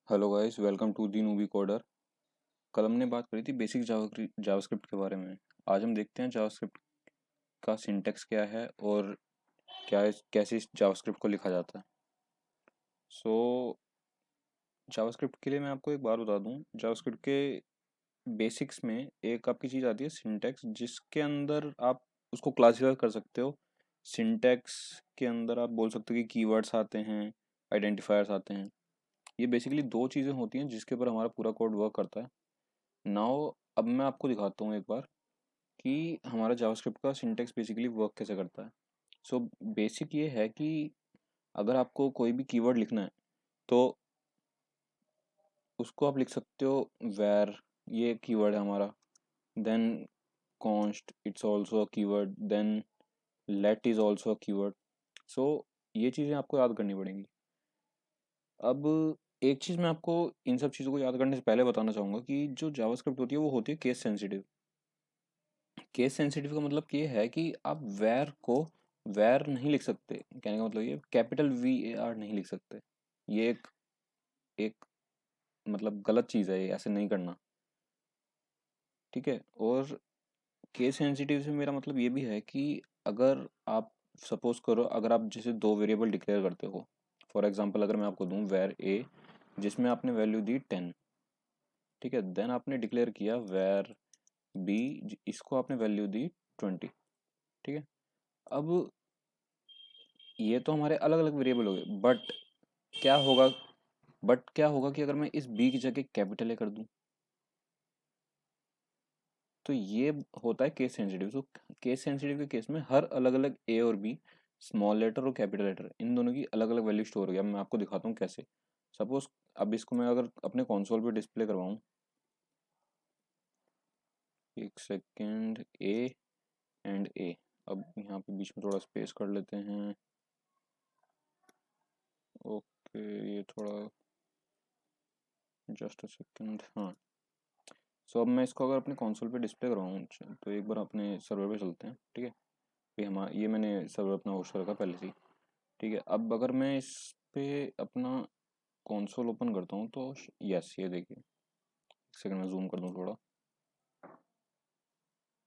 Hello guys, welcome to the noobie coder. कल हमने बात करी थी बेसिक जावास्क्रिप्ट के बारे में। आज हम देखते हैं जावास्क्रिप्ट का सिंटैक्स क्या है और कैसे इस जावास्क्रिप्ट को लिखा जाता है। सो जावास्क्रिप्ट के लिए मैं आपको एक बात बता दूं, जावास्क्रिप्ट के बेसिक्स में एक आपकी चीज़ आती है सिंटैक्स, जिसके अंदर आप उसको क्लासीफाई कर सकते हो। सिंटैक्स के अंदर आप बोल सकते हो कि कीवर्ड्स आते हैं, आइडेंटिफायर्स आते हैं। ये बेसिकली दो चीज़ें होती हैं जिसके ऊपर हमारा पूरा कोड वर्क करता है। नाउ अब मैं आपको दिखाता हूँ एक बार कि हमारा जावास्क्रिप्ट का सिंटैक्स बेसिकली वर्क कैसे करता है। सो बेसिक ये है कि अगर आपको कोई भी कीवर्ड लिखना है तो उसको आप लिख सकते हो वेर, ये कीवर्ड है हमारा। Then const, it's also a keyword. Then let is also a keyword. So ये चीज़ें आपको याद करनी पड़ेंगी। अब एक चीज़ मैं आपको इन सब चीज़ों को याद करने से पहले बताना चाहूँगा कि जो जावास्क्रिप्ट होती है वो होती है केस सेंसिटिव। केस सेंसिटिव का मतलब ये है कि आप वेर को वेर नहीं लिख सकते। कहने का मतलब ये कैपिटल VAR नहीं लिख सकते। ये एक मतलब गलत चीज़ है, ये ऐसे नहीं करना। ठीक है। और केस सेंसिटिव से मेरा मतलब ये भी है कि अगर आप सपोज करो, अगर आप जैसे दो वेरिएबल डिक्लेयर करते हो, फॉर एग्जांपल अगर मैं आपको दूं वेर ए, जिसमें आपने वैल्यू दी 10। ठीक है। देन आपने डिक्लेयर किया वेर बी, इसको आपने वैल्यू दी 20। ठीक है। अब ये तो हमारे अलग अलग वेरिएबल हो गए, क्या होगा बट क्या होगा कि अगर मैं इस बी की जगह कैपिटल ए कर दूं, तो ये होता है केस सेंसिटिव। तो केस सेंसिटिव के केस में हर अलग अलग ए और बी, स्मॉल लेटर और कैपिटल लेटर, इन दोनों की अलग अलग वैल्यू स्टोर हो गया। मैं आपको दिखाता हूँ कैसे। सपोज अब इसको मैं अगर अपने कंसोल पे डिस्प्ले करवाऊँ, एक सेकेंड, ए एंड ए। अब यहाँ पे बीच में थोड़ा स्पेस कर लेते हैं। ओके, ये थोड़ा, जस्ट अ सेकेंड, हाँ। सो अब मैं इसको अगर अपने कंसोल पे डिस्प्ले करवाऊँ, तो एक बार अपने सर्वर पे चलते हैं। ठीक है। ये मैंने सर्वर अपना होस्ट कर रखा पहले से ही। ठीक है। अब अगर मैं इस पे अपना कंसोल ओपन करता हूँ तो यस, ये देखिए। एक सेकंड में जूम कर दूँ थोड़ा,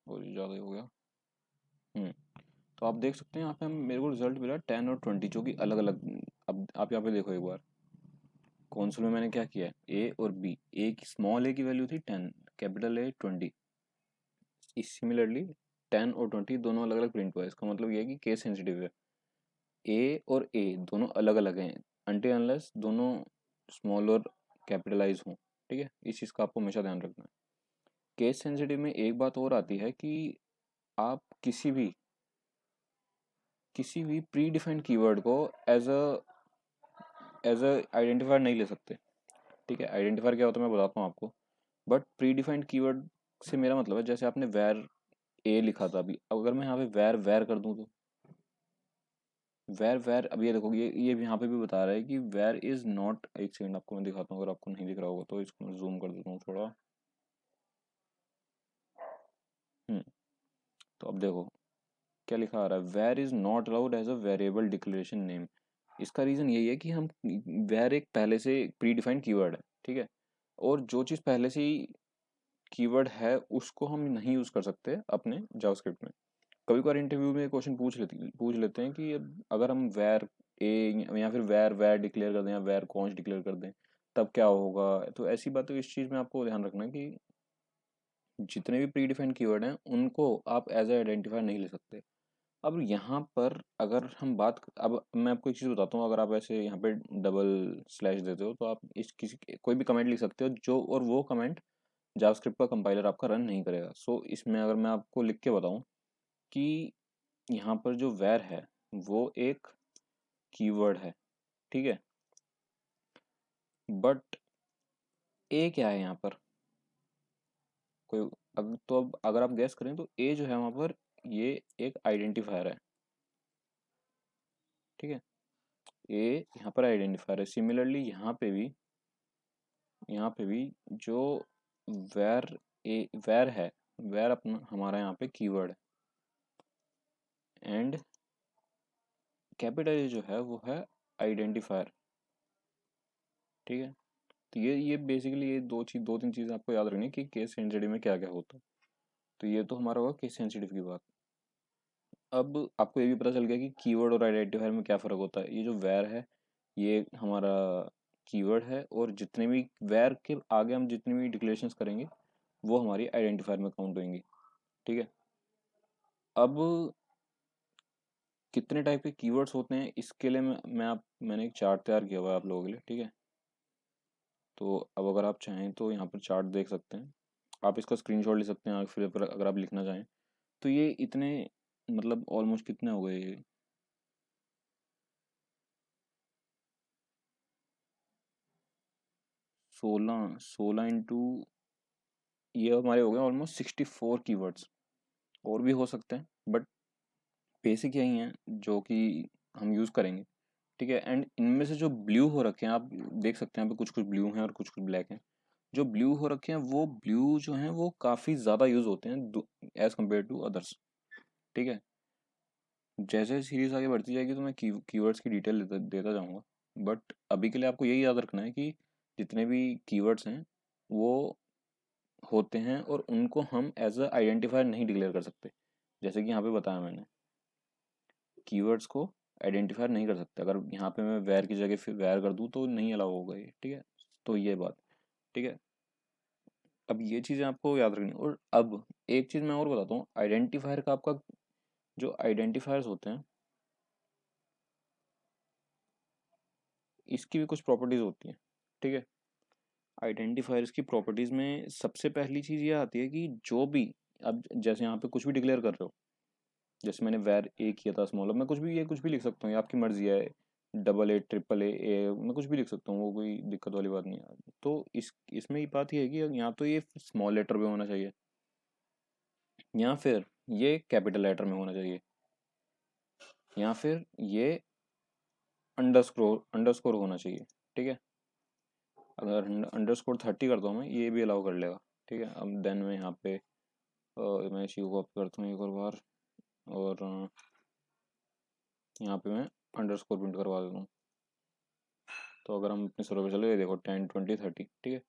और ज़्यादा ही हो गया। तो आप देख सकते हैं यहाँ पे मेरे को रिजल्ट मिला 10 और 20, जो कि अलग अलग। अब आप यहाँ पे देखो एक बार, कंसोल में मैंने क्या किया है, ए और बी। ए की स्मॉल ए की वैल्यू थी 10, कैपिटल ए 20। सिमिलरली 10 और 20 दोनों अलग अलग प्रिंट हुआ है। इसका मतलब ये है कि केस सेंसिटिव है। ए और ए दोनों अलग अलग हैं, अनटिल अनलेस दोनों स्मॉल और कैपिटलाइज हों। ठीक है। इस चीज़ का आपको हमेशा ध्यान रखना है। केस सेंसिटिव में एक बात और आती है कि आप किसी भी प्री डिफाइंड कीवर्ड को एज अ आइडेंटिफायर नहीं ले सकते। ठीक है। आइडेंटिफायर क्या होता है मैं बताता हूँ आपको। बट प्री डिफाइंड कीवर्ड से मेरा मतलब है, जैसे आपने वैर ए लिखा था, अभी अगर मैं यहाँ पे वैर वैर कर दूँ तो वेर वेर, अब ये देखो, ये यहाँ पे भी बता रहा है कि वेर इज नॉट। एक सेकंड आपको मैं दिखाता हूँ, अगर आपको नहीं दिख रहा होगा तो इसको मैं जूम कर देता हूँ थोड़ा। हम्म तो अब देखो क्या लिखा आ रहा है, var is not allowed as a variable declaration name. इसका रीजन यही है कि हम वेर एक पहले से प्री डिफाइंड कीवर्ड है। ठीक है। और जो चीज़ पहले से ही कीवर्ड है उसको हम नहीं यूज़ कर सकते अपने जावास्क्रिप्ट में। कभी कभार इंटरव्यू में क्वेश्चन पूछ लेते हैं कि अगर हम वेर ए या फिर वेर वेर डिक्लेयर कर दें या वेर कॉन्स्ट डिक्लेयर कर दें तब क्या होगा। तो ऐसी बात, तो इस चीज़ में आपको ध्यान रखना है कि जितने भी प्री डिफाइंड कीवर्ड हैं उनको आप एज ए आइडेंटिफायर नहीं ले सकते। अब यहाँ पर अगर हम बात, अब मैं आपको एक चीज़ बताता हूँ, अगर आप ऐसे यहाँ पे डबल स्लैश देते हो तो आप इस किसी कोई भी कमेंट लिख सकते हो, जो और वो कमेंट जावास्क्रिप्ट का कंपाइलर आपका रन नहीं करेगा। सो इसमें अगर मैं आपको लिख के बताऊँ कि यहाँ पर जो वेर है वो एक कीवर्ड है। ठीक है। बट ए क्या है यहाँ पर, कोई, अब अगर आप गैस करें तो ए जो है वहाँ पर, ये एक आइडेंटिफायर है। ठीक है। ए यहाँ पर आइडेंटिफायर है। सिमिलरली यहाँ पे भी जो वेर वेर है, वेर अपना हमारा यहाँ पे कीवर्ड है। एंड कैपिटल ए जो है वो है आइडेंटिफायर। ठीक है। तो ये बेसिकली ये दो तीन चीज़ें आपको याद रखनी है कि केस सेंसिटिव में क्या क्या होता है। तो ये तो हमारा होगा केस सेंसिटिव की बात। अब आपको ये भी पता चल गया कि कीवर्ड और आइडेंटिफायर में क्या फ़र्क होता है। ये जो वेर है ये हमारा कीवर्ड है, और जितने भी वेर के आगे हम जितनी भी डिक्लेरेशंस करेंगे वो हमारी आइडेंटिफायर में काउंट होंगी। ठीक है। अब कितने टाइप के कीवर्ड्स होते हैं इसके लिए मैंने एक चार्ट तैयार किया हुआ है आप लोगों के लिए। ठीक है। तो अब अगर आप चाहें तो यहाँ पर चार्ट देख सकते हैं, आप इसका स्क्रीनशॉट ले सकते हैं फिर अगर आप लिखना चाहें। तो ये इतने मतलब ऑलमोस्ट कितने हो गए ये 16 इंटू ये हमारे हो गए ऑलमोस्ट 64 कीवर्ड्स। और भी हो सकते हैं बट बेसिक यही हैं जो कि हम यूज़ करेंगे। ठीक है। एंड इनमें से जो ब्लू हो रखे हैं आप देख सकते हैं, यहाँ पे कुछ कुछ ब्लू हैं और कुछ कुछ ब्लैक हैं। जो ब्लू हो रखे हैं वो ब्लू जो हैं वो काफ़ी ज़्यादा यूज़ होते हैं एज़ कम्पेयर टू अदर्स। ठीक है। जैसे सीरीज आगे बढ़ती जाएगी तो मैं कीवर्ड्स की डिटेल देता जाऊँगा, बट अभी के लिए आपको यही याद रखना है कि जितने भी कीवर्ड्स हैं वो होते हैं और उनको हम एज अ आइडेंटिफायर नहीं डिक्लेयर कर सकते। जैसे कि यहाँ पे बताया मैंने, कीवर्ड्स को आइडेंटिफायर नहीं कर सकते। अगर यहाँ पे मैं वेर की जगह फिर वेर कर दूँ तो नहीं अलाउ होगा ये। ठीक है। तो ये बात। ठीक है। अब ये चीज़ें आपको याद रखनी। और अब एक चीज़ मैं और बताता हूँ, आइडेंटिफायर का आपका जो आइडेंटिफायर्स होते हैं इसकी भी कुछ प्रॉपर्टीज़ होती हैं। ठीक है। आइडेंटिफायर्स की प्रॉपर्टीज़ में सबसे पहली चीज़ ये आती है कि जो भी, अब जैसे यहाँ पे कुछ भी डिक्लेयर कर रहे हो, जैसे मैंने वैर ए किया था स्मॉल, अब मैं कुछ भी ये कुछ भी लिख सकता हूँ, ये आपकी मर्जी है। डबल ए ट्रिपल ए मैं कुछ भी लिख सकता हूँ, वो कोई दिक्कत वाली बात नहीं है। तो इसमें ये बात ये है कि यहाँ तो ये स्मॉल लेटर में होना चाहिए या फिर ये कैपिटल लेटर में होना चाहिए या फिर ये अंडरस्कोर होना चाहिए। ठीक है। अगर अंडरस्कोर 30 करता हूँ मैं ये भी अलाउ कर लेगा। ठीक है। अब देन मैं यहाँ पे मैं इसी को कॉपी करता हूँ एक और बार, और यहाँ पे मैं अंडरस्कोर प्रिंट करवा देता हूँ। तो अगर हम अपने सर्वर पे चले, ये देखो 10 20 30। ठीक है।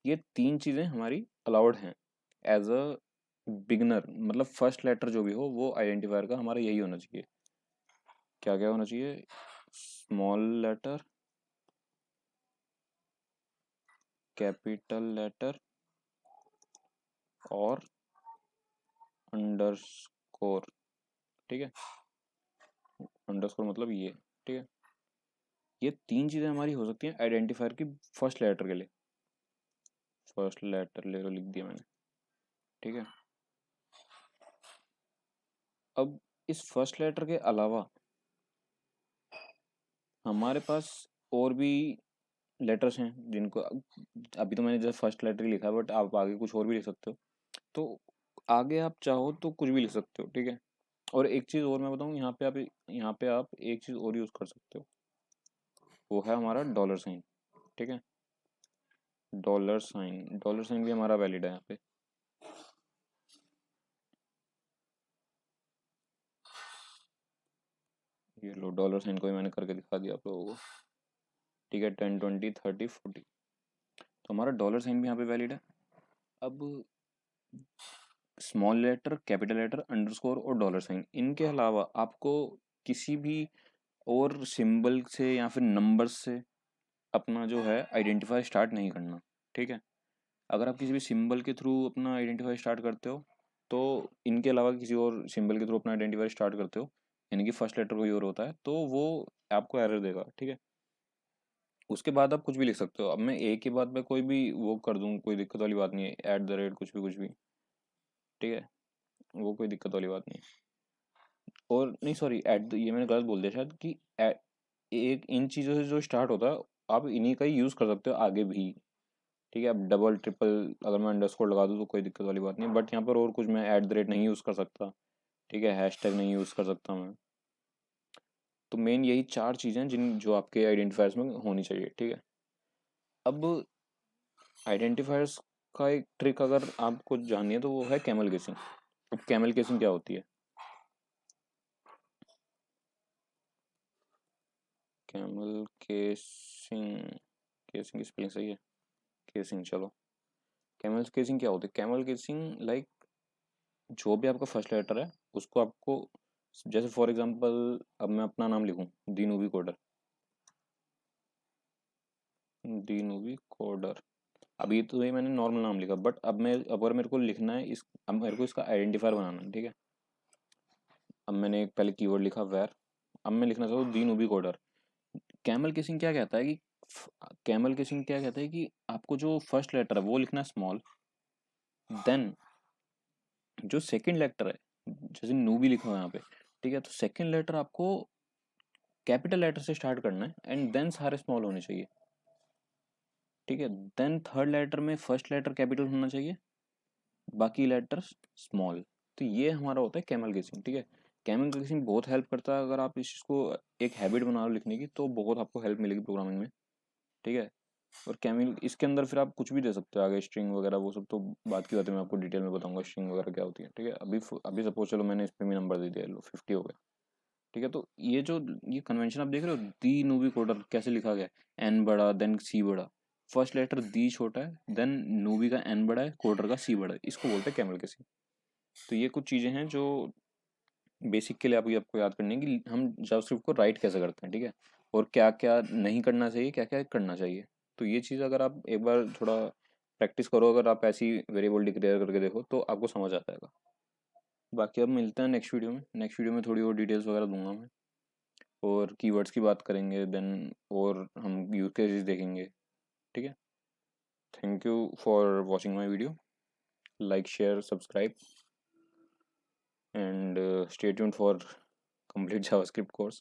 ये तीन चीज़ें हमारी अलाउड हैं एज अ बिगनर, मतलब फर्स्ट लेटर जो भी हो वो आइडेंटिफायर का हमारा यही होना चाहिए। क्या क्या होना चाहिए? स्मॉल लेटर, कैपिटल लेटर और अंडरस्कोर। ठीक है। अंडरस्कोर मतलब ये। ठीक है। ये तीन चीज़ें हमारी हो सकती हैं आइडेंटिफायर की फर्स्ट लेटर के लिए। फर्स्ट लेटर ले लो, लिख दिया मैंने। ठीक है। अब इस फर्स्ट लेटर के अलावा हमारे पास और भी लेटर्स हैं जिनको अभी तो मैंने जैसे फर्स्ट लेटर ही लिखा है, बट आप आगे कुछ और भी लिख सकते हो। तो आगे आप चाहो तो कुछ भी लिख सकते हो। ठीक है। और एक चीज़ और मैं बताऊँ, यहाँ पे आप एक चीज़ और यूज़ कर सकते हो, वो है हमारा डॉलर साइन। ठीक है। डॉलर साइन भी हमारा वैलिड है यहाँ पे। ये लो डॉलर साइन को भी मैंने करके दिखा दिया आप लोगों को। ठीक है। 10 20 30 40, तो हमारा डॉलर साइन भी यहाँ पे वैलिड है। अब small letter, capital letter, underscore और डॉलर साइन, इनके अलावा आपको किसी भी और सिंबल से या फिर नंबर से अपना जो है आइडेंटिफाई स्टार्ट नहीं करना। ठीक है। अगर आप किसी भी सिंबल के थ्रू अपना आइडेंटिफाई स्टार्ट करते हो तो इनके अलावा किसी और सिंबल के थ्रू अपना आइडेंटिफाई स्टार्ट करते हो, यानी कि फर्स्ट लेटर कोई और होता है, तो वो आपको एरर देगा। ठीक है। उसके बाद आप कुछ भी लिख सकते हो। अब मैं ए के बाद में कोई भी वो कर दूँ, कोई दिक्कत वाली बात नहीं है, एट द रेट कुछ भी। ठीक है। वो कोई दिक्कत वाली बात नहीं है। और नहीं सॉरी, ये मैंने गलत बोल दिया शायद कि एक इन चीज़ों से जो स्टार्ट होता है आप इन्हीं का ही यूज़ कर सकते हो आगे भी। ठीक है। अब डबल ट्रिपल अगर मैं अंडरस्कोर लगा दूँ तो कोई दिक्कत वाली बात नहीं, बट यहाँ पर और कुछ मैं एट द रेट नहीं यूज़ कर सकता। ठीक है। हैशटैग नहीं यूज़ कर सकता मैं। तो मेन यही चार चीज़ें जिन जो आपके आइडेंटिफायर्स में होनी चाहिए। ठीक है। अब आइडेंटिफायर्स का एक ट्रिक अगर आपको जाननी है तो वो है कैमल केसिंग। अब कैमल केसिंग क्या होती है? कैमल केसिंग, केसिंग की स्पेलिंग सही है? केसिंग, चलो कैमल केसिंग क्या होती है? कैमल केसिंग लाइक जो भी आपका फर्स्ट लेटर है उसको आपको, जैसे फॉर एग्जांपल अब मैं अपना नाम लिखूं दी नूबी कोडर, दी नूबी कोडर, अभी तो ये मैंने नॉर्मल नाम लिखा, बट अब मैं अगर मेरे को लिखना है इस, अब मेरे को इसका आइडेंटिफायर बनाना है, ठीक है। अब मैंने एक पहले कीवर्ड लिखा वेर, अब मैं लिखना चाहूँ दी नूबी कोडर। कैमल केसिंग क्या कहता है कि कैमल केसिंग क्या कहता है कि आपको जो फर्स्ट लेटर है वो लिखना है स्मॉल, देन जो सेकंड लेटर है, जैसे नूबी लिखा हुआ है यहाँ पे, ठीक है, तो सेकंड लेटर आपको कैपिटल लेटर से स्टार्ट करना है एंड देन सारे स्मॉल होने चाहिए, ठीक है। देन थर्ड लेटर में फर्स्ट लेटर कैपिटल होना चाहिए, बाकी लेटर्स स्मॉल। तो ये हमारा होता है कैमल केसिंग, ठीक है। कैमल केसिंग बहुत हेल्प करता है, अगर आप इसको एक हैबिट बना लो लिखने की तो बहुत आपको हेल्प मिलेगी प्रोग्रामिंग में, ठीक है। और कैमिल इसके अंदर फिर आप कुछ भी दे सकते हो आगे, स्ट्रिंग वगैरह वो सब तो बात की बात है, मैं आपको डिटेल में बताऊंगा स्ट्रिंग वगैरह क्या होती है, ठीक है। अभी सपोज चलो मैंने इस पे भी नंबर दे दिया, लो 50 हो गया, ठीक है। तो ये जो ये कन्वेंशन आप देख रहे हो, दी नूबी कोडर कैसे लिखा गया, एन बड़ा देन सी बड़ा, फर्स्ट लेटर दी छोटा है, देन नूबी का एन बड़ा है, कोडर का सी बड़ा है, इसको बोलते हैं कैमल केसिंग। तो ये कुछ चीज़ें हैं जो बेसिक के लिए आपको याद करनी है कि हम जावास्क्रिप्ट को राइट कैसे करते हैं, ठीक है, और क्या क्या नहीं करना चाहिए, क्या क्या करना चाहिए। तो ये चीज़ अगर आप एक बार थोड़ा प्रैक्टिस करो, अगर आप ऐसी वेरिएबल डिक्लेयर करके देखो तो आपको समझ आ जाएगा। बाकी अब मिलते हैं नेक्स्ट वीडियो में, नेक्स्ट वीडियो में थोड़ी और डिटेल्स वगैरह दूंगा मैं, और कीवर्ड्स की बात करेंगे, देन और हम यूज केसेस देखेंगे, ठीक है। Thank you for watching my video, like share subscribe and stay tuned for complete JavaScript course.